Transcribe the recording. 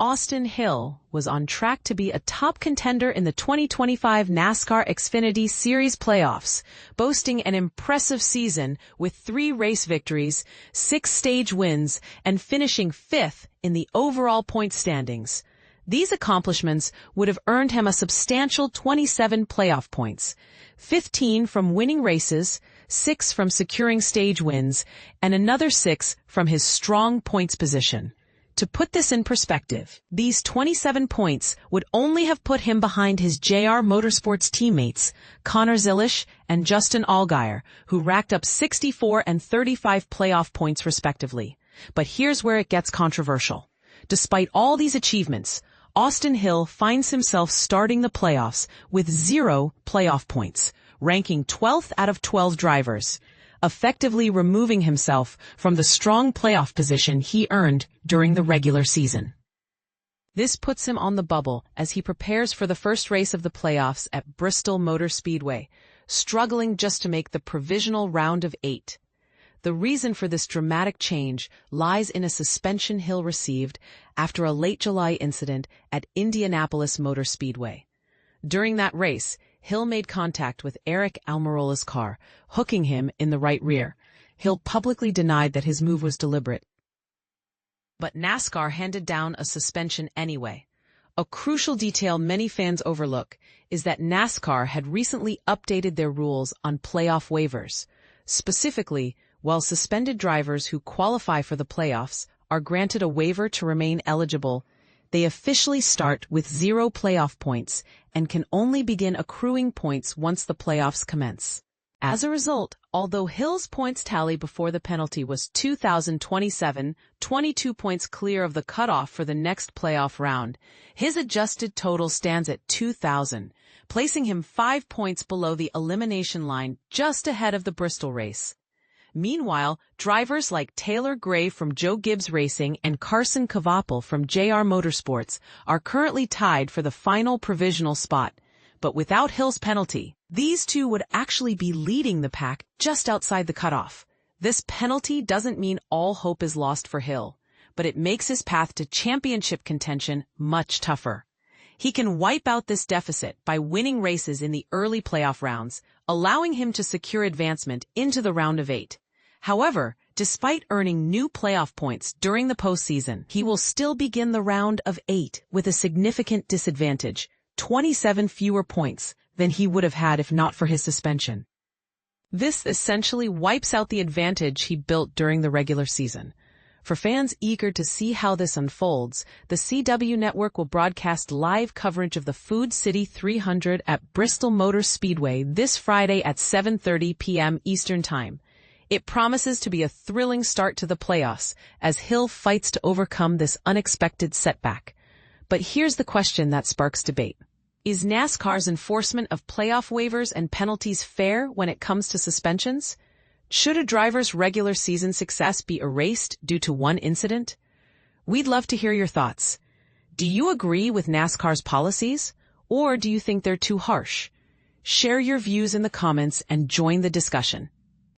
Austin Hill was on track to be a top contender in the 2025 NASCAR Xfinity Series playoffs, boasting an impressive season with 3 race victories, 6 stage wins, and finishing 5th in the overall point standings. These accomplishments would have earned him a substantial 27 playoff points, 15 from winning races, 6 from securing stage wins, and another 6 from his strong points position. To put this in perspective, these 27 points would only have put him behind his JR Motorsports teammates, Connor Zilisch and Justin Allgaier, who racked up 64 and 35 playoff points respectively. But here's where it gets controversial. Despite all these achievements, Austin Hill finds himself starting the playoffs with 0 playoff points, ranking 12th out of 12 drivers, effectively removing himself from the strong playoff position he earned during the regular season. This puts him on the bubble as he prepares for the first race of the playoffs at Bristol Motor Speedway, struggling just to make the provisional round of 8. The reason for this dramatic change lies in a suspension Hill received after a late July incident at Indianapolis Motor Speedway. During that race, Hill made contact with Eric Almirola's car, hooking him in the right rear. Hill publicly denied that his move was deliberate. But NASCAR handed down a suspension anyway. A crucial detail many fans overlook is that NASCAR had recently updated their rules on playoff waivers. Specifically, while suspended drivers who qualify for the playoffs are granted a waiver to remain eligible, they officially start with 0 playoff points and can only begin accruing points once the playoffs commence. As a result, although Hill's points tally before the penalty was 2,027, 22 points clear of the cutoff for the next playoff round, his adjusted total stands at 2,000, placing him 5 points below the elimination line just ahead of the Bristol race. Meanwhile, drivers like Taylor Gray from Joe Gibbs Racing and Carson Cavapel from JR Motorsports are currently tied for the final provisional spot. But without Hill's penalty, these two would actually be leading the pack just outside the cutoff. This penalty doesn't mean all hope is lost for Hill, but it makes his path to championship contention much tougher. He can wipe out this deficit by winning races in the early playoff rounds, allowing him to secure advancement into the round of 8. However, despite earning new playoff points during the postseason, he will still begin the round of 8 with a significant disadvantage, 27 fewer points than he would have had if not for his suspension. This essentially wipes out the advantage he built during the regular season. For fans eager to see how this unfolds, the CW network will broadcast live coverage of the Food City 300 at Bristol Motor Speedway this Friday at 7:30 p.m. Eastern Time. It promises to be a thrilling start to the playoffs as Hill fights to overcome this unexpected setback. But here's the question that sparks debate. Is NASCAR's enforcement of playoff waivers and penalties fair when it comes to suspensions? Should a driver's regular season success be erased due to one incident? We'd love to hear your thoughts. Do you agree with NASCAR's policies, or do you think they're too harsh? Share your views in the comments and join the discussion.